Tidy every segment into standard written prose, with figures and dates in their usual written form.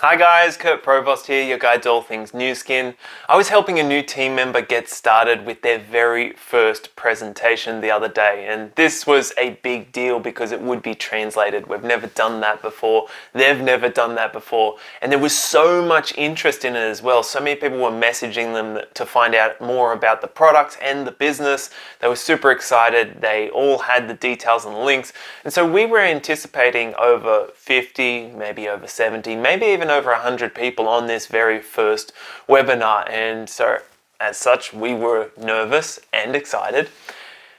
Hi guys, Kurt Provost here, your guide to all things Nu Skin. I was helping a new team member get started with their very first presentation the other day, and this was a big deal because it would be translated. We've never done that before, they've never done that before, and there was so much interest in it as well. So many people were messaging them to find out more about the product and the business. They were super excited, they all had the details and the links, and so we were anticipating over 50, maybe over 70, maybe even over 100 people on this very first webinar. And so as such, we were nervous and excited.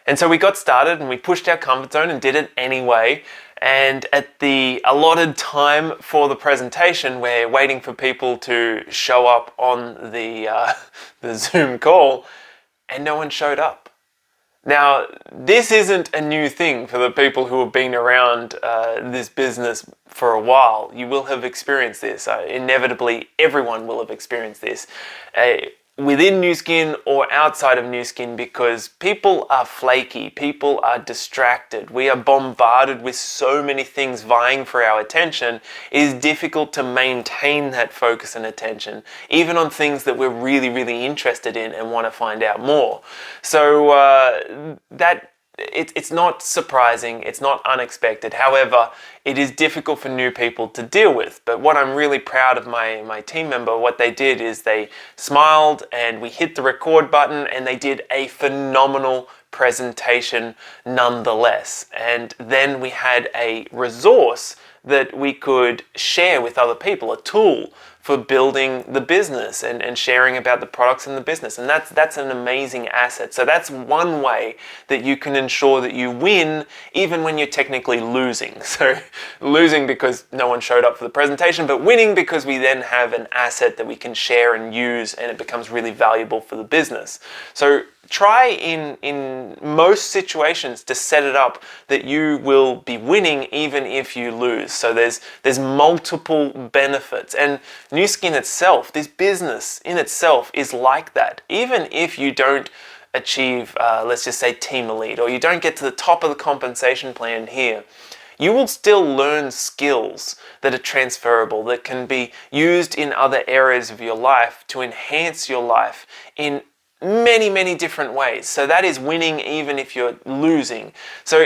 And so we got started and we pushed our comfort zone and did it anyway. And at the allotted time for the presentation, we're waiting for people to show up on the Zoom call, and no one showed up. Now, this isn't a new thing for the people who have been around this business for a while. You will have experienced this. Inevitably, everyone will have experienced this. Within Nu Skin or outside of Nu Skin, because people are flaky, people are distracted, we are bombarded with so many things vying for our attention. It is difficult to maintain that focus and attention, even on things that we're really, really interested in and want to find out more. So it's not surprising, it's not unexpected. However, it is difficult for new people to deal with. But what I'm really proud of my team member, what they did is they smiled and we hit the record button and they did a phenomenal presentation nonetheless. And then we had a resource that we could share with other people, a tool for building the business and sharing about the products in the business. And that's an amazing asset. So that's one way that you can ensure that you win even when you're technically losing. So losing because no one showed up for the presentation, but winning because we then have an asset that we can share and use and it becomes really valuable for the business. So try in most situations to set it up that you will be winning even if you lose. So there's multiple benefits. And Nu Skin itself, this business in itself is like that. Even if you don't achieve, let's just say team elite, or you don't get to the top of the compensation plan here, you will still learn skills that are transferable, that can be used in other areas of your life to enhance your life in many, many different ways. So that is winning even if you're losing. So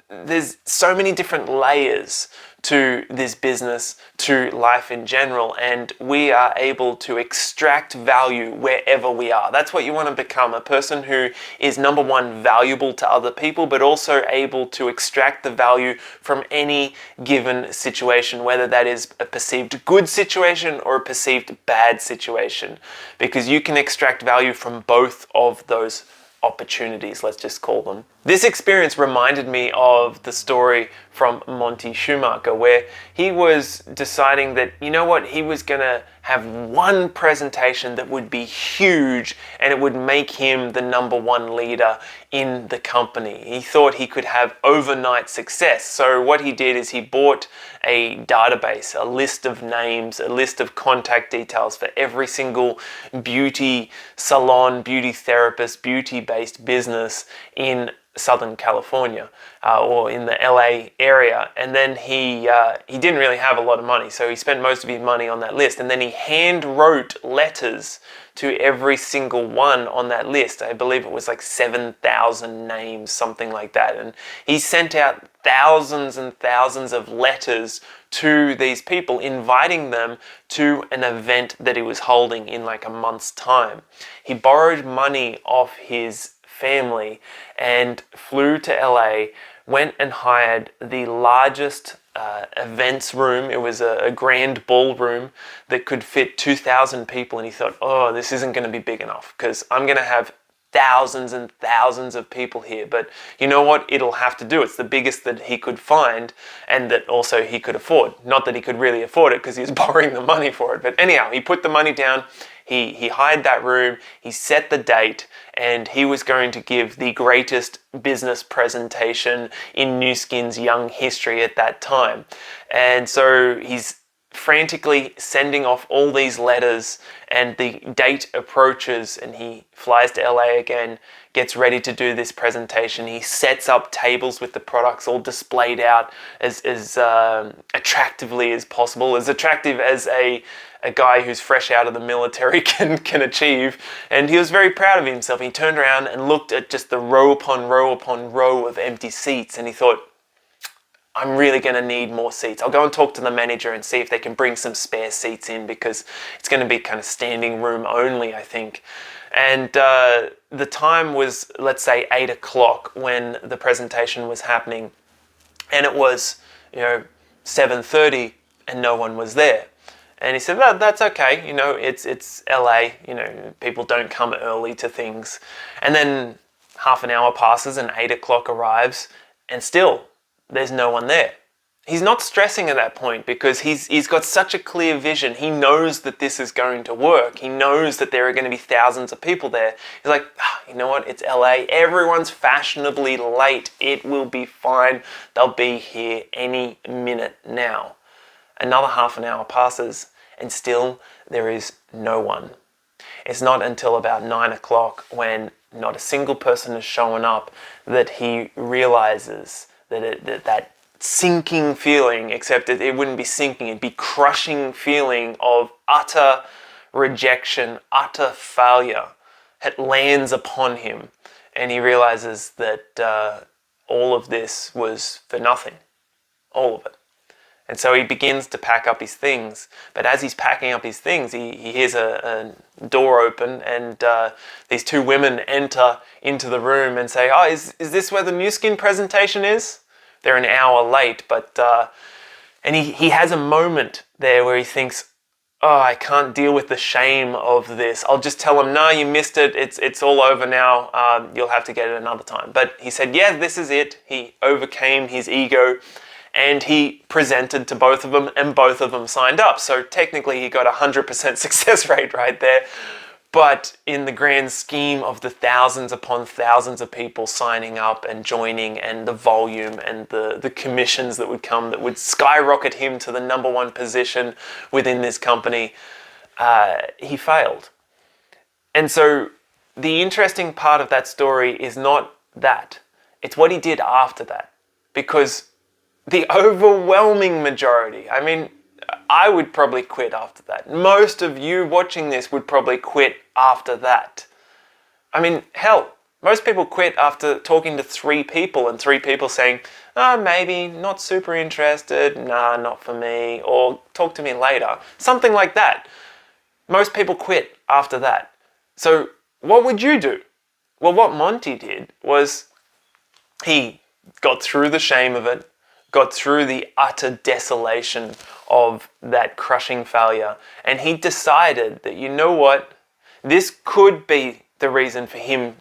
there's so many different layers to this business, to life in general, and we are able to extract value wherever we are. That's what you want to become, a person who is, number one, valuable to other people, but also able to extract the value from any given situation, whether that is a perceived good situation or a perceived bad situation, because you can extract value from both of those opportunities, let's just call them. This experience reminded me of the story from Monty Schumacher, where he was deciding that, you know what, he was going to have one presentation that would be huge and it would make him the number one leader in the company. He thought he could have overnight success. So what he did is he bought a database, a list of names, a list of contact details for every single beauty salon, beauty therapist, beauty-based business in Southern California or in the LA area. And then he didn't really have a lot of money, so he spent most of his money on that list. And then he hand wrote letters to every single one on that list. I believe it was like 7,000 names, something like that. And he sent out thousands and thousands of letters to these people, inviting them to an event that he was holding in like a month's time. He borrowed money off his family and flew to LA, went and hired the largest events room. It was a grand ballroom that could fit 2,000 people, and he thought, oh, this isn't going to be big enough because I'm going to have thousands and thousands of people here, but you know what, it'll have to do. It's the biggest that he could find and that also he could afford. Not that he could really afford it because he was borrowing the money for it, but anyhow, he put the money down, he hired that room, he set the date, and he was going to give the greatest business presentation in Nu Skin's young history at that time. And so he's frantically sending off all these letters, and the date approaches and he flies to LA again, gets ready to do this presentation. He sets up tables with the products all displayed out as attractively as possible, as attractive as a guy who's fresh out of the military can achieve. And he was very proud of himself. He turned around and looked at just the row upon row upon row of empty seats, and he thought, I'm really going to need more seats. I'll go and talk to the manager and see if they can bring some spare seats in, because it's going to be kind of standing room only, I think. And the time was, let's say, 8 o'clock when the presentation was happening. And it was, 7:30 and no one was there. And he said, that's okay. It's LA. People don't come early to things. And then half an hour passes and 8 o'clock arrives, and still there's no one there. He's not stressing at that point because he's got such a clear vision. He knows that this is going to work. He knows that there are going to be thousands of people there. He's like, you know what? It's LA. Everyone's fashionably late. It will be fine. They'll be here any minute now. Another half an hour passes and still there is no one. It's not until about 9 o'clock, when not a single person has shown up, that he realizes that sinking feeling, except it wouldn't be sinking, it'd be crushing feeling of utter rejection, utter failure. It lands upon him, and he realizes that all of this was for nothing. All of it. And so he begins to pack up his things. But as he's packing up his things, he hears a door open, and these two women enter into the room and say, is this where the new skin presentation is? They're an hour late, but and he has a moment there where he thinks, I can't deal with the shame of this. I'll just tell them, no, you missed it. It's all over now. You'll have to get it another time. But he said, yeah, this is it. He overcame his ego, and he presented to both of them, and both of them signed up. So technically he got 100% success rate right there. But in the grand scheme of the thousands upon thousands of people signing up and joining, and the volume and the commissions that would come, that would skyrocket him to the number one position within this company, he failed. And so the interesting part of that story is not that. It's what he did after that. Because the overwhelming majority, I would probably quit after that. Most of you watching this would probably quit after that. Hell, most people quit after talking to 3 people, and 3 people saying, maybe, not super interested, nah, not for me, or talk to me later. Something like that. Most people quit after that. So what would you do? Well, what Monty did was he got through the shame of it, got through the utter desolation of that crushing failure, and he decided that, you know what, this could be the reason for him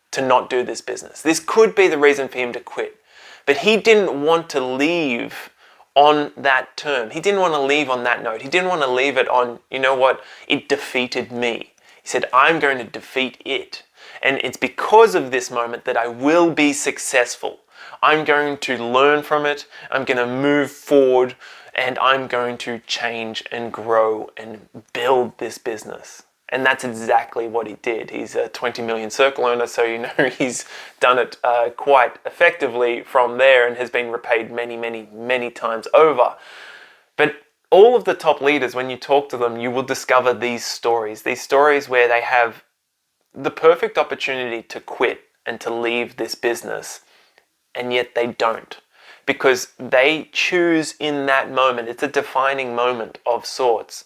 to not do this business. This could be the reason for him to quit. But he didn't want to leave on that term. He didn't want to leave on that note. He didn't want to leave it on, you know what, it defeated me. He said, I'm going to defeat it. And it's because of this moment that I will be successful. I'm going to learn from it, I'm going to move forward, and I'm going to change and grow and build this business. And that's exactly what he did. He's a 20 million circle owner, so he's done it quite effectively from there, and has been repaid many, many, many times over. But all of the top leaders, when you talk to them, you will discover these stories where they have the perfect opportunity to quit and to leave this business, and yet they don't, because they choose in that moment, it's a defining moment of sorts,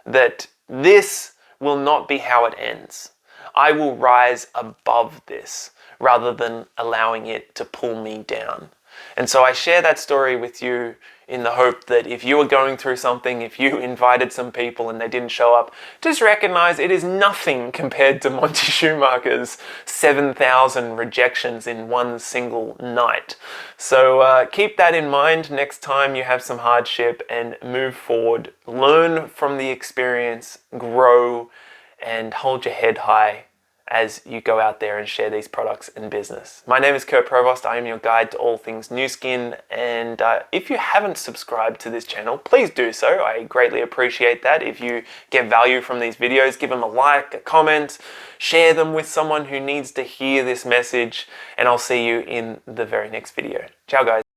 that this will not be how it ends. I will rise above this rather than allowing it to pull me down. And so I share that story with you in the hope that if you are going through something, if you invited some people and they didn't show up, just recognize it is nothing compared to Monty Schumacher's 7,000 rejections in one single night. So keep that in mind next time you have some hardship, and move forward. Learn from the experience, grow, and hold your head high as you go out there and share these products in business. My name is Kurt Provost. I am your guide to all things Nu Skin, and if you haven't subscribed to this channel, please do so. I greatly appreciate that. If you get value from these videos, give them a like, a comment, share them with someone who needs to hear this message, and I'll see you in the very next video. Ciao guys.